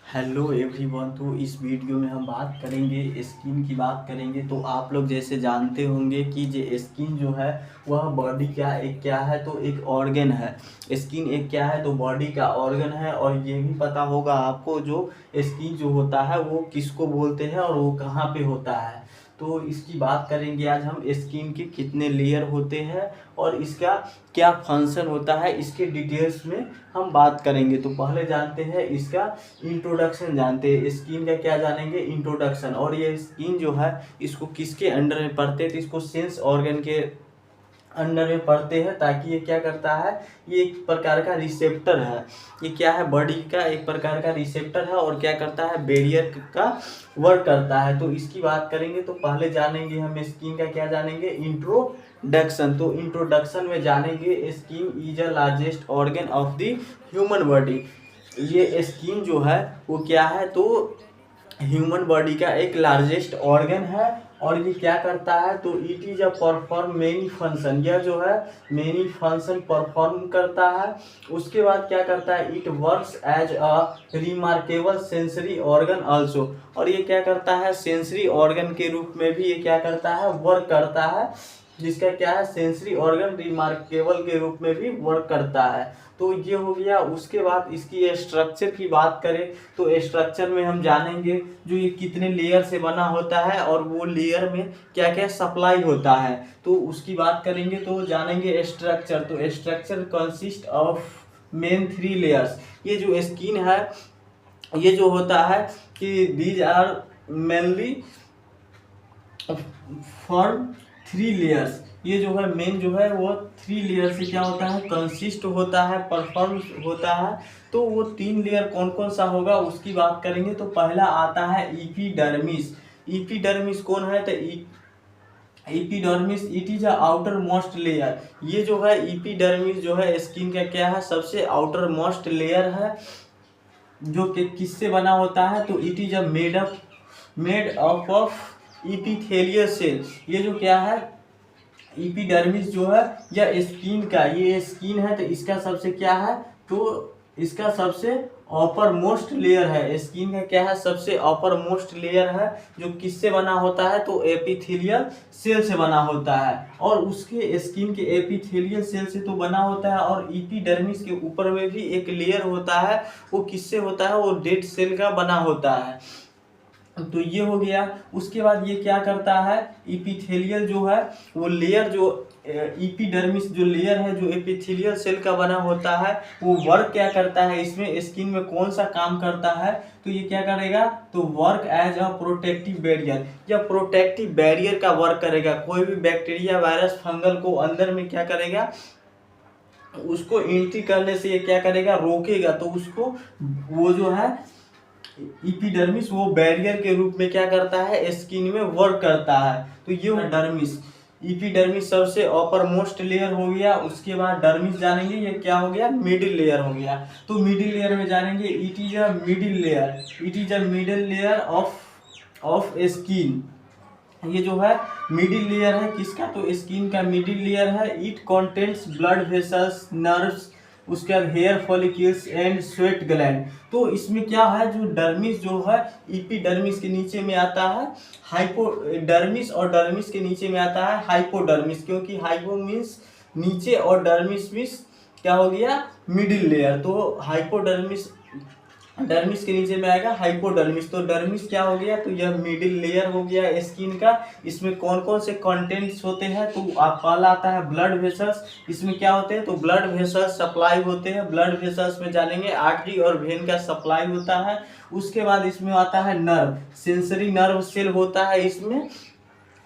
Hello everyone. तो इस video में हम बात करेंगे स्किन की बात करेंगे। तो आप लोग जैसे जानते होंगे कि जो स्किन जो है वह बॉडी का एक क्या है, तो एक ऑर्गन है। स्किन एक क्या है, तो बॉडी का ऑर्गन है। और ये भी पता होगा आपको जो स्किन जो होता है वो किसको बोलते हैं और वो कहाँ पे होता है। तो इसकी बात करेंगे आज हम, स्किन के कितने लेयर होते हैं और इसका क्या फंक्शन होता है, इसके डिटेल्स में हम बात करेंगे। तो पहले जानते हैं इसका इंट्रोडक्शन, जानते हैं स्किन का क्या जानेंगे, इंट्रोडक्शन। और ये स्किन जो है इसको किसके अंडर में पड़ते हैं, तो इसको सेंस ऑर्गन के अंडर में पड़ते हैं। ताकि ये क्या करता है, ये एक प्रकार का रिसेप्टर है। ये क्या है, बॉडी का एक प्रकार का रिसेप्टर है और क्या करता है, बैरियर का वर्क करता है। तो इसकी बात करेंगे तो पहले जानेंगे हम स्किन का क्या जानेंगे, इंट्रोडक्शन। तो इंट्रोडक्शन में जानेंगे skin is a largest organ of the human body. ये स्किन जो है वो क्या है, तो ह्यूमन बॉडी का एक लार्जेस्ट ऑर्गन है। और ये क्या करता है, तो it is a perform many function. यह जो है मेनी फंक्शन परफॉर्म करता है। उसके बाद क्या करता है, it works as a remarkable sensory organ also. और ये क्या करता है, सेंसरी ऑर्गन के रूप में भी ये क्या करता है, वर्क करता है। जिसका क्या है, सेंसरी ऑर्गन रिमार्केबल के रूप में भी वर्क करता है। तो ये हो गया। उसके बाद इसकी स्ट्रक्चर की बात करें तो स्ट्रक्चर में हम जानेंगे जो ये कितने लेयर से बना होता है और वो लेयर में क्या क्या सप्लाई होता है। तो उसकी बात करेंगे तो जानेंगे स्ट्रक्चर। तो structure consist of main 3 layers. ये जो स्किन है ये जो होता है कि these are mainly form 3 layers. ये जो है मेन जो है वो 3 लेयर से क्या होता है, कंसिस्ट होता है, परफॉर्म होता है। तो वो 3 लेयर कौन कौन सा होगा उसकी बात करेंगे। तो पहला आता है इपीडर्मिस। इपीडर्मिस कौन है, तो epidermis it is a outer most layer. ये जो है इपीडर्मिस जो है स्किन का क्या है, सबसे आउटर मोस्ट लेयर है। जो कि किससे बना होता है, तो it is a made up of epithelial cell. ये जो क्या है, इपीडर्मिस जो है या स्किन का, ये स्किन है तो इसका सबसे क्या है, तो इसका सबसे अपर मोस्ट लेयर है। स्किन का क्या है, सबसे अपर मोस्ट लेयर है। जो किससे बना होता है, तो एपिथेलियल सेल से बना होता है। और उसके स्किन के एपिथेलियल सेल से तो बना होता है। और इपीडर्मिस के ऊपर में भी एक लेयर होता है, वो किससे होता है, वो डेड सेल का बना होता है। तो ये हो गया। उसके बाद ये क्या करता है, इपिथेलियल जो है वो लेयर, जो इपीडर्मिस जो लेयर है जो एपिथेलियल सेल का बना होता है, वो वर्क क्या करता है, इसमें स्किन में कौन सा काम करता है, तो ये क्या करेगा, तो work as a protective barrier. या प्रोटेक्टिव बैरियर का वर्क करेगा। कोई भी बैक्टीरिया, वायरस, फंगल को अंदर में क्या करेगा, उसको एंट्री करने से ये क्या करेगा, रोकेगा। तो उसको वो जो है इपीडर्मिस वो बैरियर के रूप में क्या करता है, स्किन में वर्क करता है। तो ये डर्मिस, इपीडर्मिस सबसे अपर मोस्ट लेयर हो गया। उसके बाद डर्मिस जानेंगे, ये क्या हो गया, मिडिल लेयर हो गया। तो मिडिल लेयर में जानेंगे, it is a middle layer, it is a middle layer of skin. ये जो है मिडिल लेयर है किसका, तो स्किन का मिडिल लेयर है। It contents blood vessels, nerves, उसके बाद hair follicles and sweat gland. तो इसमें क्या है, जो डर्मिस जो है इपीडर्मिस के नीचे में आता है हाइपोडर्मिस, और डर्मिस के नीचे में आता है हाइपोडर्मिस। क्योंकि हाइपो मीन्स नीचे और डर्मिस मीन्स क्या हो गया, मिडिल लेयर। तो हाइपोडर्मिस, डर्मिस के नीचे में आएगा हाइपोडर्मिस। तो डर्मिस क्या हो गया, तो यह मिडिल लेयर हो गया स्किन का। इसमें कौन कौन से कंटेंट्स होते हैं, तो पहला आता है ब्लड वेसल्स। इसमें क्या होते हैं, तो ब्लड वेसल्स सप्लाई होते हैं। ब्लड वेसल्स में जानेंगे आर्टरी और वेन का सप्लाई होता है। उसके बाद इसमें आता है नर्व, सेंसरी नर्व सेल होता है इसमें,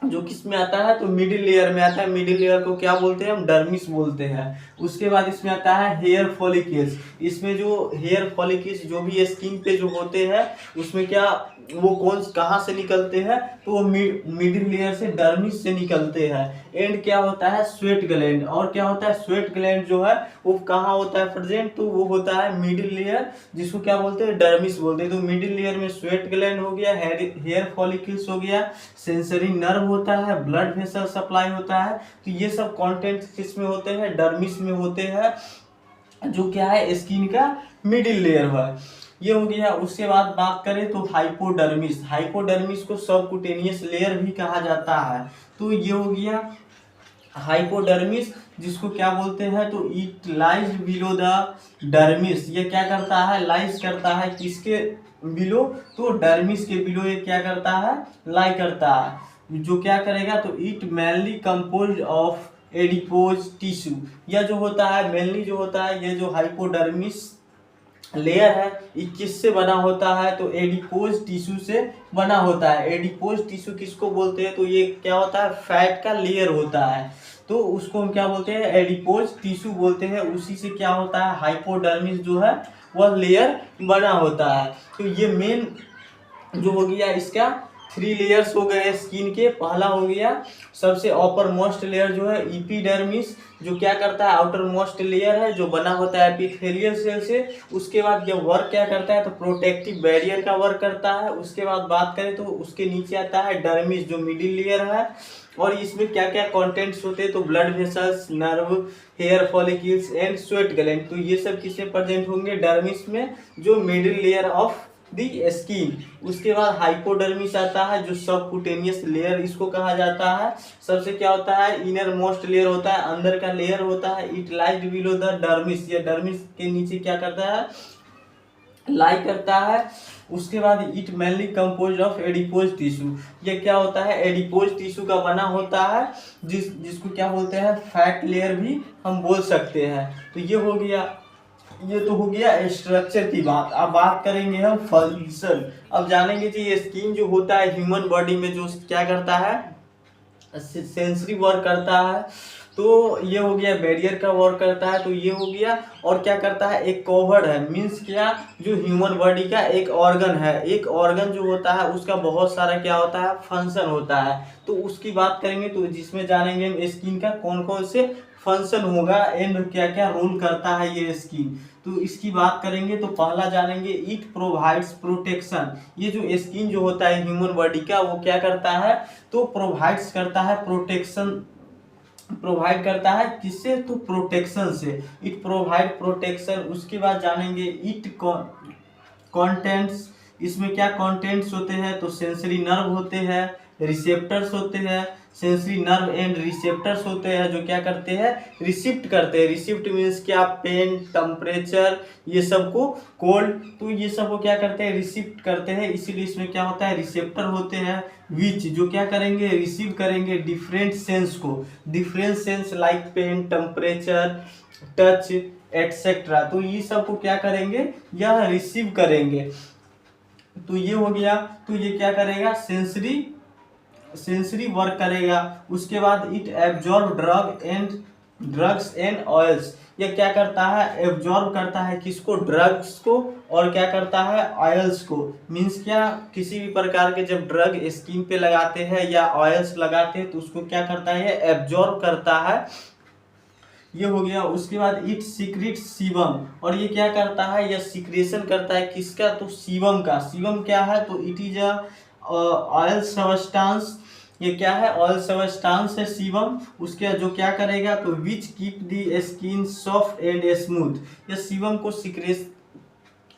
जो किस में आता है, तो मिडिल लेयर में आता है। मिडिल लेयर को क्या बोलते हैं, हम डर्मिस बोलते हैं। उसके बाद इसमें आता है हेयर फॉलिकल्स। इसमें जो हेयर फॉलिकल्स जो भी स्किन पे जो होते हैं, उसमें क्या, वो कौन कहाँ से निकलते हैं, तो वो मिडिल लेयर से, डर्मिस से निकलते हैं। एंड क्या होता है, स्वेट ग्लैंड। और क्या होता है, स्वेट ग्लैंड जो है वो कहाँ होता है प्रेजेंट, तो वो होता है मिडिल लेयर, जिसको क्या बोलते हैं, डर्मिस बोलते हैं। तो मिडिल लेयर में स्वेट ग्लैंड हो गया, हेयर फॉलिकल्स हो गया, सेंसरी नर्व होता है, ब्लड वेसल सप्लाई होता है। तो ये सब कंटेंट किस में होते हैं, डर्मिस में होते हैं, जो क्या है, स्किन का मिडिल लेयर है। ये हो गया। उसके बाद बात करें तो हाइपोडर्मिस, हाइपोडर्मिस को सबकुटेनियस लेयर भी कहा जाता है। तो ये हो गया हाइपोडर्मिस, जिसको क्या बोलते हैं तो it lies below the dermis. ये क्या करता है, लाइज करता है किसके बिलो, तो डर्मिस के बिलो ये क्या करता है, लाई करता है। जो क्या करेगा तो it mainly compose of adipose tissue. यह जो होता है मेनली जो होता है, ये जो हाइपोडर्मिस लेयर है ये किससे बना होता है, तो एडिपोज टिश्यू से बना होता है। एडिपोज टिश्यू किसको बोलते हैं, तो ये क्या होता है, फैट का लेयर होता है, तो उसको हम क्या बोलते हैं, एडिपोज टिश्यू बोलते हैं। उसी से क्या होता है, हाइपोडर्मिस जो है वह लेयर बना होता है। तो ये मेन जो हो गया इसका 3 लेयर्स हो गए स्किन के। पहला हो गया सबसे अपर मोस्ट लेयर जो है इपीडर्मिस, जो क्या करता है, आउटर मोस्ट लेयर है जो बना होता है एपिथेलियल सेल से। उसके बाद ये वर्क क्या करता है, तो प्रोटेक्टिव बैरियर का वर्क करता है। उसके बाद बात करें तो उसके नीचे आता है डर्मिस जो मिडिल लेयर है, और इसमें क्या क्या कंटेंट्स होते हैं, तो blood vessels, nerve, hair follicles and sweat gland. तो ये सब किसमें प्रेजेंट होंगे, डर्मिस में, जो middle layer of the skin. उसके बाद हाइपोडर्मिस आता है जो सबकुटेनियस लेयर इसको कहा जाता है। सबसे क्या होता है, इनर मोस्ट लेयर होता है, अंदर का लेयर होता है। It lies below the dermis, ये डर्मिस के नीचे क्या करता है, लाई करता है। उसके बाद it mainly compose of adipose tissue. ये क्या होता है, एडिपोज टिश्यू का बना होता है, जिसको क्या बोलते हैं, फैट लेयर भी हम बोल सकते हैं। तो ये हो गया, ये तो हो गया स्ट्रक्चर की बात। अब बात करेंगे हम फंक्शन। अब जानेंगे कि ये स्किन जो होता है ह्यूमन बॉडी में जो क्या करता है, सेंसरी वर्क करता है। तो ये हो गया बैरियर का वर्क करता है, तो ये हो गया। और क्या करता है, एक कवर्ड है, मीन्स क्या, जो ह्यूमन बॉडी का एक ऑर्गन है। एक ऑर्गन जो होता है उसका बहुत सारा क्या होता है, फंक्शन होता है। तो उसकी बात करेंगे, तो जिसमें जानेंगे हम स्किन का कौन कौन से फंक्शन होगा एंड क्या क्या रोल करता है ये स्किन। तो इसकी बात करेंगे तो पहला जानेंगे, इट प्रोवाइड्स प्रोटेक्शन। ये जो स्किन जो होता है ह्यूमन बॉडी का वो क्या करता है, तो प्रोवाइड्स करता है प्रोटेक्शन, प्रोवाइड करता है किससे, तो प्रोटेक्शन से। It provide protection. उसके बाद जानेंगे इट कंटेंट्स, इसमें क्या कंटेंट्स होते हैं, तो सेंसरी नर्व होते हैं, रिसेप्टर्स होते हैं। सेंसरी नर्व एंड रिसेप्टर्स होते हैं जो क्या करते हैं, रिसिप्ट करते हैं। रिसिप्ट मीन्स क्या, पेन, टेम्परेचर, ये सब को, कोल्ड, तो ये सब को क्या करते हैं, रिसिप्ट करते हैं। इसीलिए इसमें क्या होता है, रिसेप्टर होते हैं, विच जो क्या करेंगे, रिसीव करेंगे डिफरेंट सेंस को, different sense like pain, temperature, touch etcetera. तो ये सब को क्या करेंगे, यह रिसीव करेंगे। तो ये हो गया। तो ये क्या करेगा, सेंसरी वर्क करेगा। उसके बाद it absorb drugs and oils. ये क्या करता है, एब्जॉर्ब करता है किसको, ड्रग्स को, और क्या करता है, ऑयल्स को। मीन्स क्या, किसी भी प्रकार के जब ड्रग स्किन पे लगाते हैं या ऑयल्स लगाते हैं तो उसको क्या करता है, एब्जॉर्ब करता है। ये हो गया। उसके बाद इट सीक्रेट सीबम, और ये क्या करता है, यह सीक्रेशन करता है किसका, तो सीबम का। सीबम क्या है, तो it is a oil substance. ये क्या है, ऑयल सब्सटेंस है सीबम। उसके जो क्या करेगा, तो which keep the skin soft and smooth. यह सीबम को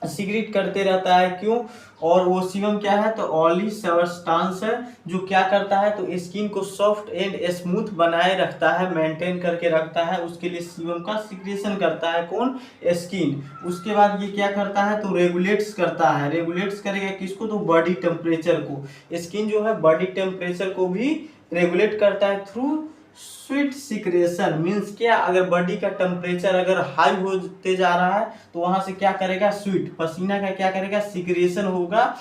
सिक्रेट करते रहता है, क्यों, और वो सीबम क्या है, तो ऑयली सब्सटेंस है जो क्या करता है, तो स्किन को सॉफ्ट एंड स्मूथ बनाए रखता है, मेंटेन करके रखता है। उसके लिए सीबम का सिक्रेशन करता है कौन, स्किन। उसके बाद ये क्या करता है, तो रेगुलेट्स करता है। रेगुलेट्स करेगा किसको, तो बॉडी टेम्परेचर को। स्किन जो है बॉडी टेम्परेचर को भी रेगुलेट करता है थ्रू स्वीट सिक्रेशन। मीन्स क्या, अगर बॉडी का टेम्परेचर अगर हाई होते जा रहा है तो वहां से क्या करेगा, स्वीट पसीना का क्या करेगा, सिक्रेशन होगा।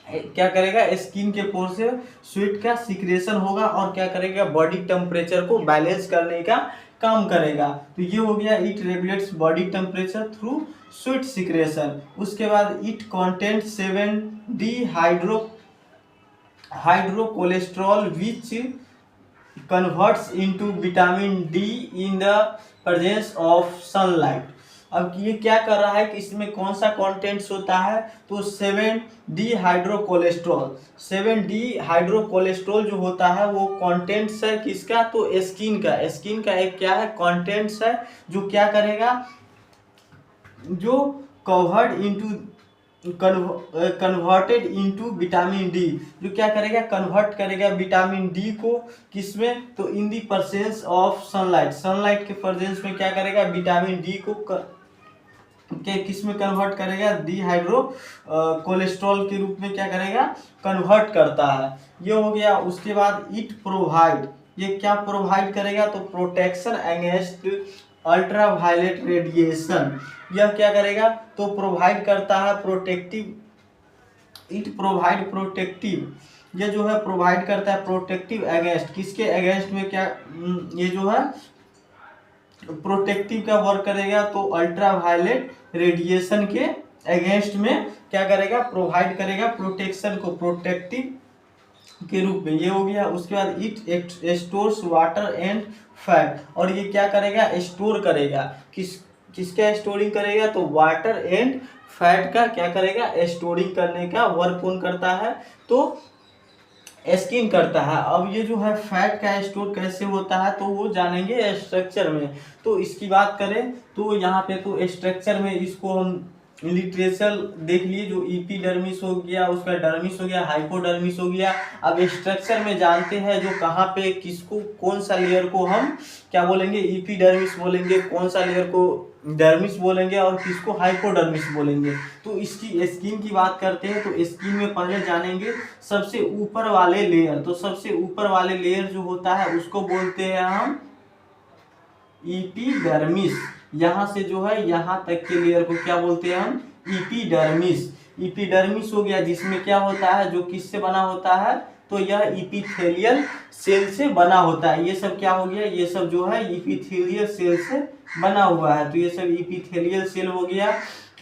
क्या करेगा, स्किन के पोर से स्वीट का सिक्रेशन होगा, और क्या करेगा, बॉडी टेम्परेचर को बैलेंस करने का काम करेगा। तो ये हो गया, it regulates body temperature through sweat secretion. उसके बाद it content 7D hydrocholesterol which converts into vitamin D in the presence of sunlight. अब ये क्या कर रहा है कि इसमें कौन सा कंटेंट्स होता है, तो 7D हाइड्रोकोलेस्ट्रॉल। 7D हाइड्रोकोलेस्ट्रॉल जो होता है वो कंटेंट्स है किसका, तो स्किन का। स्किन का एक क्या है, कंटेंट्स है जो क्या करेगा, जो covered into converted into vitamin D, जो क्या करेगा, कन्वर्ट करेगा विटामिन डी को किसमें, तो in the presence of sunlight, sunlight के प्रेजेंस में क्या करेगा, विटामिन डी को के किस में कन्वर्ट करेगा, डिहाइड्रो कोलेस्ट्रॉल के रूप में क्या करेगा, कन्वर्ट करता है। ये हो गया। उसके बाद इट प्रोवाइड, ये क्या प्रोवाइड करेगा, तो प्रोटेक्शन अगेंस्ट अल्ट्रावायलेट रेडिएशन, यह क्या करेगा, तो प्रोवाइड करता है प्रोटेक्टिव, इट प्रोवाइड प्रोटेक्टिव, ये जो है प्रोवाइड करता है प्रोटेक्टिव अगेंस्ट, किसके अगेंस्ट में, क्या ये जो है प्रोटेक्टिव का वर्क करेगा, तो अल्ट्रावायलेट रेडिएशन के अगेंस्ट में क्या करेगा, प्रोवाइड करेगा प्रोटेक्शन को प्रोटेक्टिव के रूप में। ये हो गया। उसके बाद it stores water and fat, और ये क्या करेगा, स्टोर करेगा, किसका स्टोरिंग करेगा, तो वाटर एंड फैट का क्या करेगा, स्टोरिंग करने का वर्क कौन करता है, तो स्किन करता है। अब ये जो है फैट का स्टोर कैसे होता है, तो वो जानेंगे स्ट्रक्चर में। तो इसकी बात करें तो यहाँ पे तो स्ट्रक्चर में इसको हम लिटरेचर देख लिए, जो एपिडर्मिस हो गया, उसका डर्मिस हो गया, हाइपोडर्मिस हो गया। अब स्ट्रक्चर में जानते हैं जो कहाँ पे किसको कौन सा लेयर को हम क्या बोलेंगे, एपिडर्मिस बोलेंगे, कौन सा लेयर को डर्मिस बोलेंगे, और किसको हाइपोडर्मिस बोलेंगे। तो इसकी स्किन की बात करते हैं तो स्किन में पहले जानेंगे सबसे ऊपर वाले लेयर। तो सबसे ऊपर वाले लेयर जो होता है उसको बोलते हैं हम एपिडर्मिस। यहाँ से जो है यहाँ तक के लेयर को क्या बोलते हैं हम, एपिडर्मिस। एपिडर्मिस हो गया, जिसमें क्या होता है, जो किससे बना होता है, तो यह एपिथेलियल सेल से बना होता है। ये सब क्या हो गया, ये सब जो है एपिथेलियल सेल से बना हुआ है। तो ये सब एपिथेलियल सेल हो गया।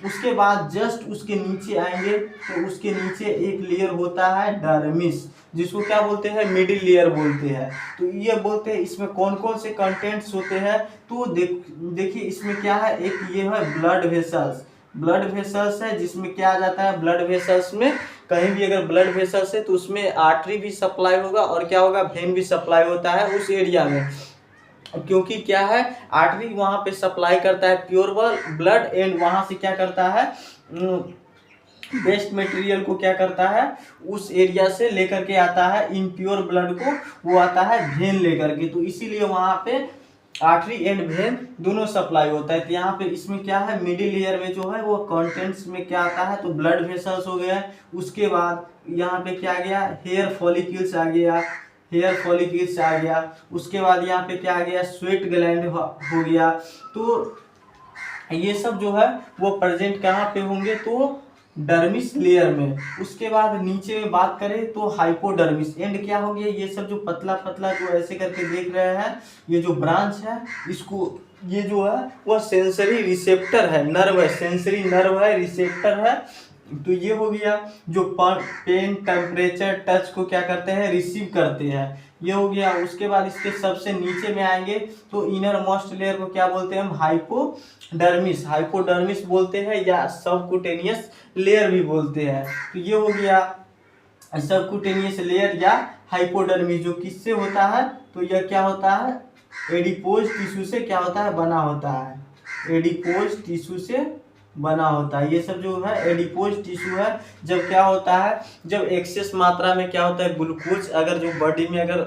उसके बाद जस्ट उसके नीचे आएंगे तो उसके नीचे एक लेयर होता है डर्मिस, जिसको क्या बोलते हैं, मिडिल लेयर बोलते हैं। तो ये बोलते हैं इसमें कौन कौन से कंटेंट्स होते हैं, तो देखिए इसमें क्या है, एक ये है ब्लड वेसल्स, ब्लड वेसल्स है, जिसमें क्या आ जाता है, ब्लड वेसल्स में कहीं भी अगर ब्लड वेसल्स है तो उसमें आर्टरी भी सप्लाई होगा और क्या होगा, वेन भी सप्लाई होता है उस एरिया में। क्योंकि क्या है, आर्टरी वहां पे सप्लाई करता है प्योर ब्लड, एंड वहां से क्या करता है, वेस्ट मटेरियल को क्या करता है, उस एरिया से लेकर के आता है इम्प्योर ब्लड को, वो आता है वेन लेकर के। तो इसीलिए वहां पे आर्टरी एंड वेन दोनों सप्लाई होता है। तो यहाँ पे इसमें क्या है, मिडिल लेयर में जो है वो कंटेंट्स में क्या आता है, तो ब्लड वेसल्स हो गया। उसके बाद यहाँ पे क्या आ गया, हेयर फॉलिकल्स आ गया, हेयर फॉलिकल्स आ गया। उसके बाद यहाँ पे क्या आ गया, स्वेट ग्लैंड हो गया। तो ये सब जो है वो प्रेजेंट कहाँ पे होंगे, तो डर्मिस लेयर में। उसके बाद नीचे में बात करें तो हाइपोडर्मिस, एंड क्या हो गया, ये सब जो पतला पतला जो ऐसे करके देख रहे हैं, ये जो ब्रांच है, इसको ये जो है वह सेंसरी रिसेप्टर है, नर्व है, सेंसरी नर्व है, रिसेप्टर है। तो ये हो गया जो पेन, टेम्परेचर, टच को क्या करते हैं, रिसीव करते हैं, ये हो गया। उसके बाद इसके सबसे नीचे में आएंगे तो इनर मोस्ट लेयर को क्या बोलते हैं हम, हाइपोडर्मिस, हाइपोडर्मिस बोलते हैं या सबक्यूटेनियस लेयर भी बोलते हैं। तो ये हो गया सबक्यूटेनियस लेयर या हाइपोडर्मिस, जो किससे होता है, तो यह क्या होता है, एडिपोज टिश्यू से क्या होता है, बना होता है, एडिपोज टिश्यू से बना होता है। ये सब जो है एडिपोज टिश्यू है। जब क्या होता है, जब एक्सेस मात्रा में क्या होता है, ग्लूकोज अगर जो बॉडी में अगर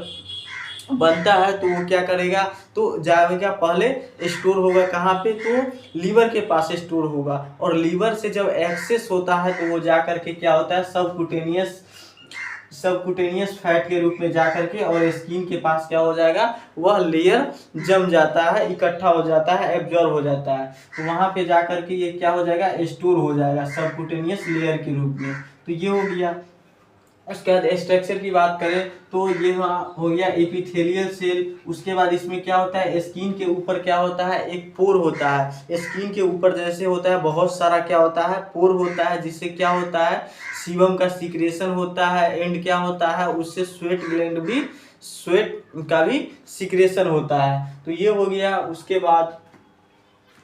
बनता है तो वो क्या करेगा, तो जाएगा पहले स्टोर होगा कहाँ पे, तो लीवर के पास स्टोर होगा, और लीवर से जब एक्सेस होता है तो वो जा करके क्या होता है, सबक्यूटेनियस फैट के रूप में जा करके और स्किन के पास क्या हो जाएगा, वह लेयर जम जाता है, इकट्ठा हो जाता है, एब्जॉर्ब हो जाता है। तो वहां पे जा करके ये क्या हो जाएगा, स्टोर हो जाएगा सबक्यूटेनियस लेयर के रूप में। तो ये हो गया। उसके बाद स्ट्रक्चर की बात करें तो ये हो गया एपिथेलियल सेल। उसके बाद इसमें क्या होता है, स्किन के ऊपर क्या होता है, एक पोर होता है। स्किन के ऊपर जैसे होता है बहुत सारा क्या होता है, पोर होता है, जिससे क्या होता है, सीबम का सिक्रेशन होता है, एंड क्या होता है, उससे स्वेट ग्लैंड भी, स्वेट का भी सिक्रेशन होता है। तो ये हो गया। उसके बाद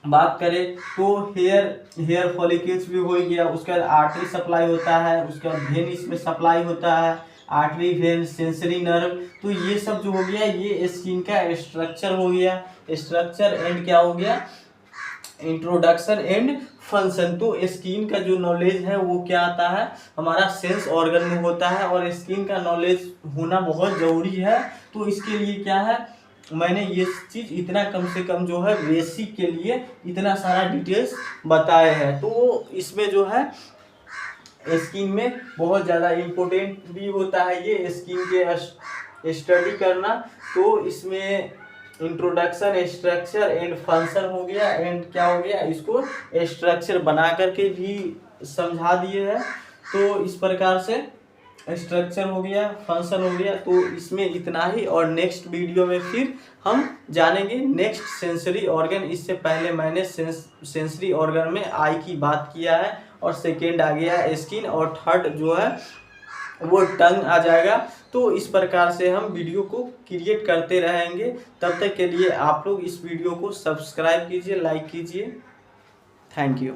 बात करें तो हेयर फॉलिकल्स भी हो गया। उसके बाद आर्टरी सप्लाई होता है, उसके बाद वेन इसमें सप्लाई होता है, आर्टरी, वेन, सेंसरी नर्व। तो ये सब जो हो गया ये स्किन का स्ट्रक्चर हो गया। स्ट्रक्चर एंड क्या हो गया, इंट्रोडक्शन एंड फंक्शन। तो स्किन का जो नॉलेज है वो क्या आता है, हमारा सेंस ऑर्गन में होता है, और स्किन का नॉलेज होना बहुत ज़रूरी है। तो इसके लिए क्या है, मैंने ये चीज़ इतना कम से कम जो है बेसिक के लिए इतना सारा डिटेल्स बताए हैं। तो इसमें जो है स्किन में बहुत ज़्यादा इम्पोर्टेंट भी होता है ये स्किन के स्टडी करना। तो इसमें इंट्रोडक्शन, स्ट्रक्चर एंड फंक्शन हो गया, एंड क्या हो गया, इसको स्ट्रक्चर बना करके भी समझा दिए हैं। तो इस प्रकार से स्ट्रक्चर हो गया, फंक्शन हो गया। तो इसमें इतना ही, और नेक्स्ट वीडियो में फिर हम जानेंगे नेक्स्ट सेंसरी ऑर्गन। इससे पहले मैंने सेंसरी ऑर्गन में आई की बात किया है, और सेकेंड आ गया स्किन, और थर्ड जो है वो टंग आ जाएगा। तो इस प्रकार से हम वीडियो को क्रिएट करते रहेंगे। तब तक के लिए आप लोग इस वीडियो को सब्सक्राइब कीजिए, लाइक कीजिए। Thank you.